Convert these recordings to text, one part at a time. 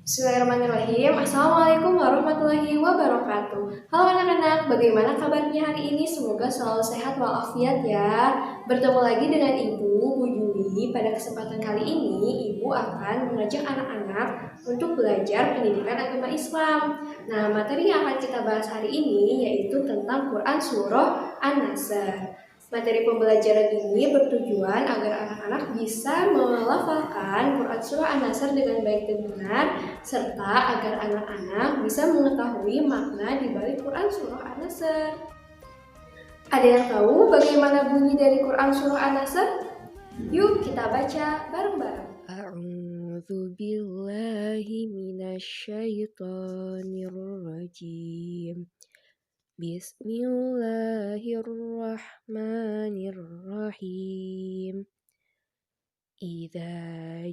Bismillahirrahmanirrahim. Assalamualaikum warahmatullahi wabarakatuh. Halo anak-anak, bagaimana kabarnya hari ini? Semoga selalu sehat walafiat ya. Bertemu lagi dengan Ibu, Bu Yuli. Pada kesempatan kali ini, Ibu akan mengajak anak-anak untuk belajar pendidikan agama Islam. Nah, materi yang akan kita bahas hari ini yaitu tentang Quran Surah An-Nasr. Materi pembelajaran ini bertujuan agar anak-anak bisa melafalkan Quran Surah An-Nasr dengan baik dan benar, serta agar anak-anak bisa mengetahui makna di balik Quran Surah An-Nasr. Ada yang tahu bagaimana bunyi dari Quran Surah An-Nasr? Yuk kita baca bareng-bareng. A'udzu billahi minasyaitonir rajim. Bismillahirrahmanirrahim. Idza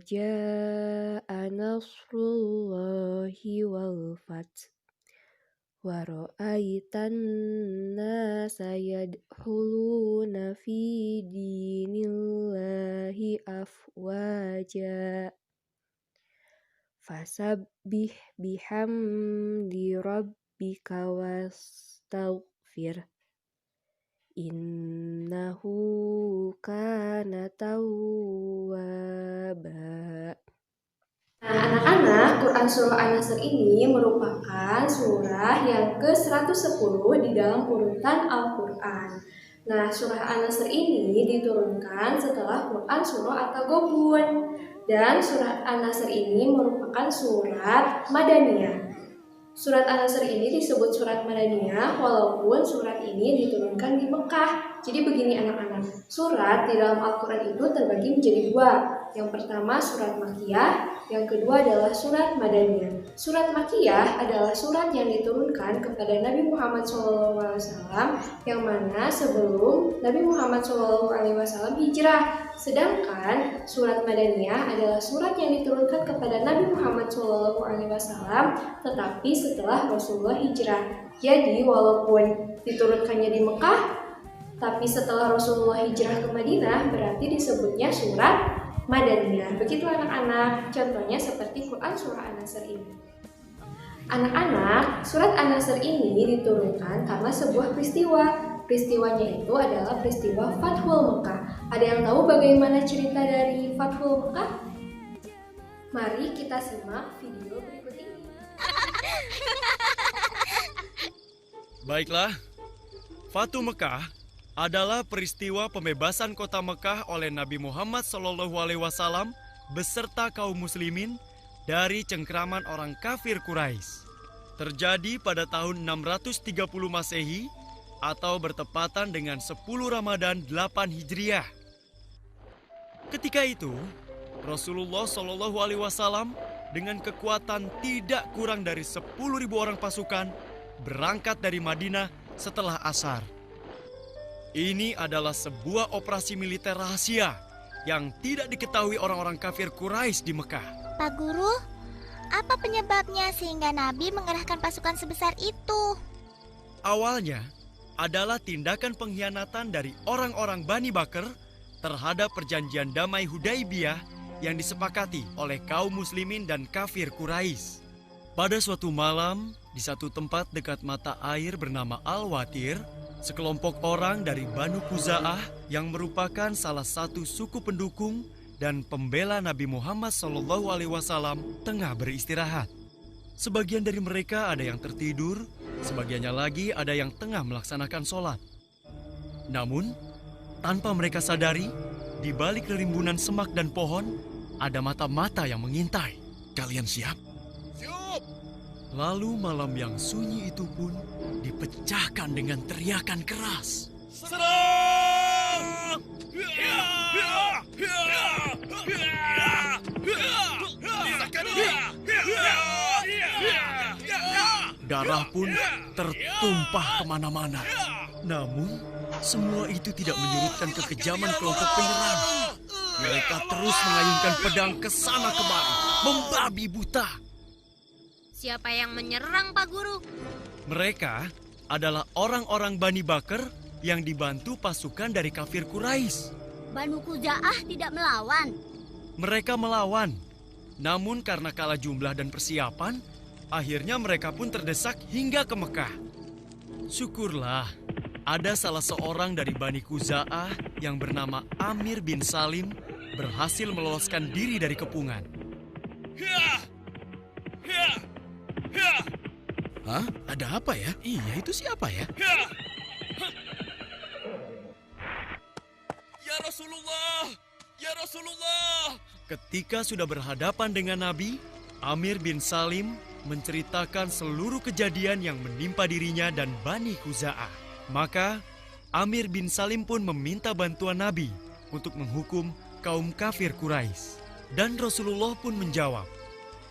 jaa nasrullahi wal fath wa ra'aitan nasa yadkhuluna fi dinillahi afwaja fasabbih bihamdi rabbika wastaghfir innahu kana tawwaba. Nah, anak-anak, Quran Surah An-Nasr ini merupakan surah yang ke-110 di dalam urutan Al-Quran. Nah, surah An-Nasr ini diturunkan setelah Quran Surah At-Taghabun. Dan surah An-Nasr ini merupakan surat Madaniyah. Surat An-Nasr ini disebut surat Madaniyah walaupun surat ini diturunkan di Mekah. Jadi begini anak-anak, surat di dalam Al-Quran itu terbagi menjadi dua. Yang pertama surat Makkiyah, yang kedua adalah surat Madaniyah. Surat Makkiyah adalah surat yang diturunkan kepada Nabi Muhammad SAW yang mana sebelum Nabi Muhammad SAW hijrah. Sedangkan surat Madaniyah adalah surat yang diturunkan kepada Nabi Muhammad SAW tetapi setelah Rasulullah hijrah. Jadi walaupun diturunkannya di Mekah, tapi setelah Rasulullah hijrah ke Madinah berarti disebutnya surat Madaniyah. Begitu anak-anak, contohnya seperti Quran Surah An-Nasr ini. Anak-anak, surat An-Nasr ini diturunkan karena sebuah peristiwa. Peristiwanya itu adalah peristiwa Fathul Mekah. Ada yang tahu bagaimana cerita dari Fathul Mekah? Mari kita simak video berikut ini. Baiklah, Fathu Mekah adalah peristiwa pembebasan kota Mekah oleh Nabi Muhammad SAW beserta kaum muslimin dari cengkraman orang kafir Quraisy. Terjadi pada tahun 630 Masehi atau bertepatan dengan 10 Ramadan 8 Hijriah. Ketika itu, Rasulullah SAW dengan kekuatan tidak kurang dari 10.000 orang pasukan berangkat dari Madinah setelah asar. Ini adalah sebuah operasi militer rahasia yang tidak diketahui orang-orang kafir Quraisy di Mekah. Pak Guru, apa penyebabnya sehingga Nabi mengerahkan pasukan sebesar itu? Awalnya adalah tindakan pengkhianatan dari orang-orang Bani Bakr terhadap perjanjian damai Hudaibiyah yang disepakati oleh kaum muslimin dan kafir Quraisy. Pada suatu malam, di satu tempat dekat mata air bernama Al-Watir, sekelompok orang dari Banu Khuza'ah yang merupakan salah satu suku pendukung dan pembela Nabi Muhammad SAW tengah beristirahat. Sebagian dari mereka ada yang tertidur, sebagiannya lagi ada yang tengah melaksanakan sholat. Namun, tanpa mereka sadari, di balik rimbunan semak dan pohon, ada mata-mata yang mengintai. Kalian siap? Lalu malam yang sunyi itu pun dipecahkan dengan teriakan keras. Serang! Darah pun tertumpah kemana-mana. Namun, semua itu tidak menyurutkan kekejaman kelompok penyerang. Mereka terus mengayunkan pedang ke sana kemari, membabi buta. Siapa yang menyerang, Pak Guru? Mereka adalah orang-orang Bani Bakr yang dibantu pasukan dari kafir Quraisy. Banu Khuza'ah tidak melawan. Mereka melawan, Namun karena kalah jumlah dan persiapan, akhirnya mereka pun terdesak hingga ke Mekah. Syukurlah, ada salah seorang dari Bani Khuza'ah yang bernama Amir bin Salim berhasil meloloskan diri dari kepungan. Hah? Ada apa ya? Iya, itu siapa ya? Ya Rasulullah! Ya Rasulullah! Ketika sudah berhadapan dengan Nabi, Amir bin Salim menceritakan seluruh kejadian yang menimpa dirinya dan Bani Khuza'ah. Maka, Amir bin Salim pun meminta bantuan Nabi untuk menghukum kaum kafir Quraisy. Dan Rasulullah pun menjawab,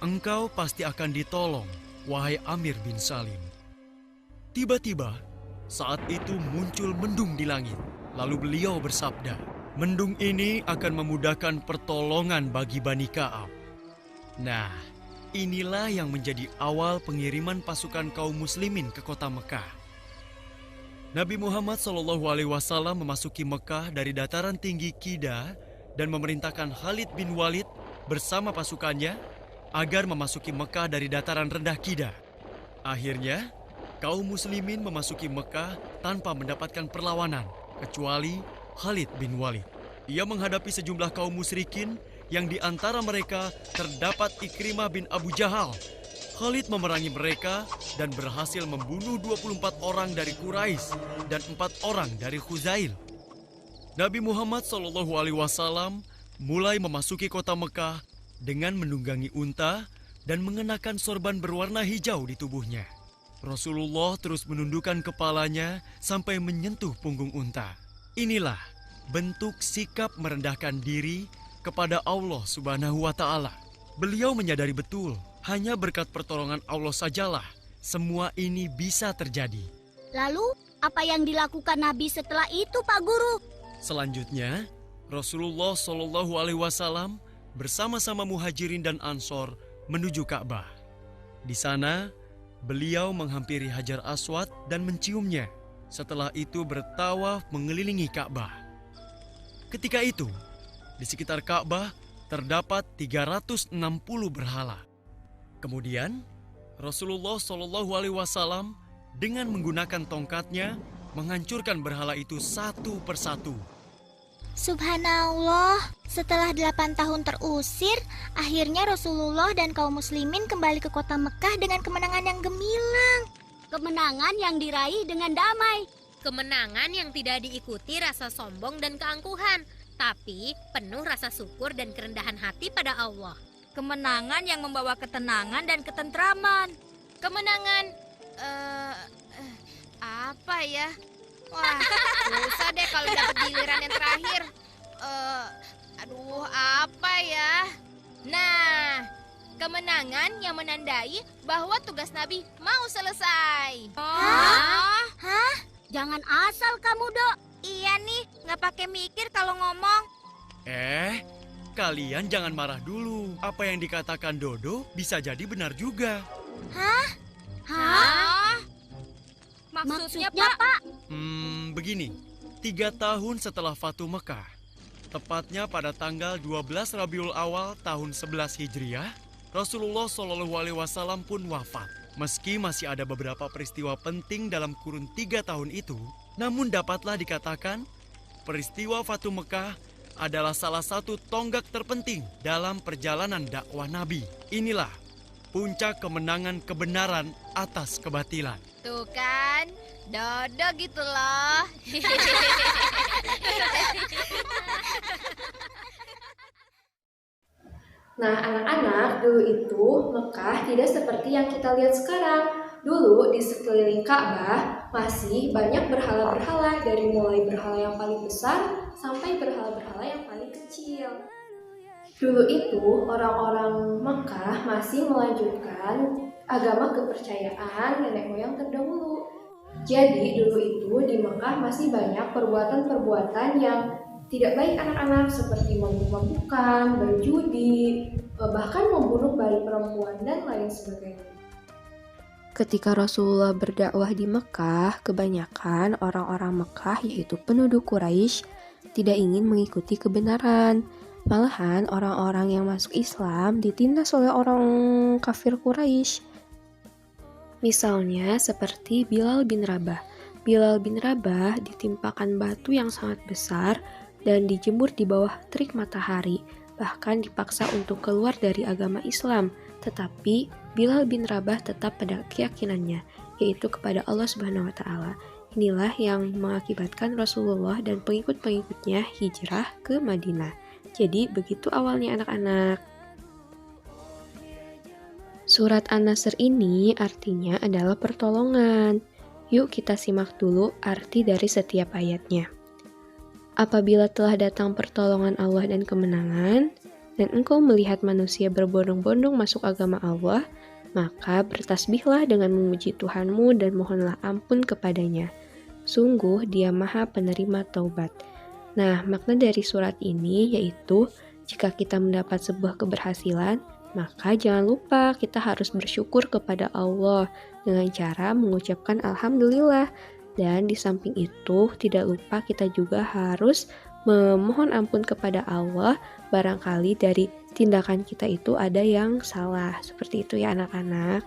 "Engkau pasti akan ditolong, wahai Amir bin Salim." Tiba-tiba, saat itu muncul mendung di langit. Lalu beliau bersabda, "Mendung ini akan memudahkan pertolongan bagi Bani Ka'ab." Nah, inilah yang menjadi awal pengiriman pasukan kaum muslimin ke kota Mekah. Nabi Muhammad SAW memasuki Mekah dari dataran tinggi Qida dan memerintahkan Khalid bin Walid bersama pasukannya agar memasuki Mekah dari dataran rendah Qida. Akhirnya, kaum muslimin memasuki Mekah tanpa mendapatkan perlawanan, kecuali Khalid bin Walid. Ia menghadapi sejumlah kaum musyrikin yang di antara mereka terdapat Ikrimah bin Abu Jahal. Khalid memerangi mereka dan berhasil membunuh 24 orang dari Quraisy dan 4 orang dari Khuzail. Nabi Muhammad SAW mulai memasuki kota Mekah dengan menunggangi unta dan mengenakan sorban berwarna hijau di tubuhnya. Rasulullah terus menundukkan kepalanya sampai menyentuh punggung unta. Inilah bentuk sikap merendahkan diri kepada Allah Subhanahu wa Ta'ala. Beliau menyadari betul, hanya berkat pertolongan Allah sajalah semua ini bisa terjadi. Lalu, apa yang dilakukan Nabi setelah itu, Pak Guru? Selanjutnya, Rasulullah SAW bersama-sama Muhajirin dan Ansor menuju Ka'bah. Di sana, beliau menghampiri Hajar Aswad dan menciumnya. Setelah itu bertawaf mengelilingi Ka'bah. Ketika itu, di sekitar Ka'bah terdapat 360 berhala. Kemudian, Rasulullah SAW dengan menggunakan tongkatnya menghancurkan berhala itu satu persatu. Subhanallah, setelah 8 tahun terusir, akhirnya Rasulullah dan kaum muslimin kembali ke kota Mekah dengan kemenangan yang gemilang. Kemenangan yang diraih dengan damai. Kemenangan yang tidak diikuti rasa sombong dan keangkuhan, tapi penuh rasa syukur dan kerendahan hati pada Allah. Kemenangan yang membawa ketenangan dan ketentraman. Kemenangan, apa ya? Wah, susah deh kalau dapat giliran yang terakhir. Aduh, apa ya? Nah, kemenangan yang menandai bahwa tugas Nabi mau selesai. Hah? Jangan asal kamu, Dok. Iya nih, nggak pakai mikir kalau ngomong. Kalian jangan marah dulu. Apa yang dikatakan Dodo bisa jadi benar juga. Hah? Maksudnya, Pak? Begini, 3 tahun setelah Fatu Mekah, tepatnya pada tanggal 12 Rabiul Awal tahun 11 Hijriah, Rasulullah SAW pun wafat. Meski masih ada beberapa peristiwa penting dalam kurun 3 tahun itu, namun dapatlah dikatakan peristiwa Fatu Mekah adalah salah satu tonggak terpenting dalam perjalanan dakwah Nabi. Inilah puncak kemenangan kebenaran atas kebatilan. Tuh kan, Dodo gitu loh. Nah, anak-anak, dulu itu Mekah tidak seperti yang kita lihat sekarang. Dulu di sekeliling Ka'bah masih banyak berhala-berhala, dari mulai berhala yang paling besar sampai berhala-berhala yang paling kecil. Dulu itu orang-orang Mekah masih melanjutkan agama kepercayaan nenek moyang terdahulu. Jadi dulu itu di Mekah masih banyak perbuatan-perbuatan yang tidak baik anak-anak, seperti mabuk-mabukan, berjudi, bahkan membunuh bayi perempuan dan lain sebagainya. Ketika Rasulullah berdakwah di Mekah, kebanyakan orang-orang Mekah yaitu penduduk Quraisy tidak ingin mengikuti kebenaran. Malahan orang-orang yang masuk Islam ditindas oleh orang kafir Quraisy. Misalnya seperti Bilal bin Rabah. Bilal bin Rabah ditimpakan batu yang sangat besar dan dijemur di bawah terik matahari, bahkan dipaksa untuk keluar dari agama Islam. Tetapi Bilal bin Rabah tetap pada keyakinannya, yaitu kepada Allah Subhanahu wa Ta'ala. Inilah yang mengakibatkan Rasulullah dan pengikut-pengikutnya hijrah ke Madinah. Jadi begitu awalnya anak-anak. Surat An-Nasr ini artinya adalah pertolongan. Yuk kita simak dulu arti dari setiap ayatnya. Apabila telah datang pertolongan Allah dan kemenangan, dan engkau melihat manusia berbondong-bondong masuk agama Allah, maka bertasbihlah dengan memuji Tuhanmu dan mohonlah ampun kepadanya. Sungguh Dia Maha Penerima Taubat. Nah, makna dari surat ini yaitu jika kita mendapat sebuah keberhasilan, maka jangan lupa kita harus bersyukur kepada Allah dengan cara mengucapkan Alhamdulillah. Dan di samping itu, tidak lupa kita juga harus memohon ampun kepada Allah barangkali dari tindakan kita itu ada yang salah. Seperti itu ya anak-anak.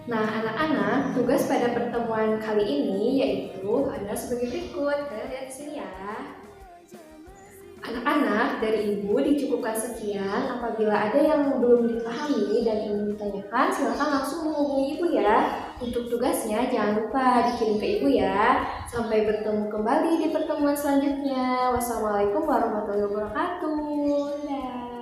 Nah, anak-anak, tugas pada pertemuan kali ini yaitu adalah sebagai berikut. Kalian lihat di sini ya. Anak-anak, dari Ibu dicukupkan sekian. Apabila ada yang belum dipahami dan ingin ditanyakan, silakan langsung menghubungi Ibu ya. Untuk tugasnya jangan lupa dikirim ke Ibu ya. Sampai bertemu kembali di pertemuan selanjutnya. Wassalamualaikum warahmatullahi wabarakatuh. Dadah.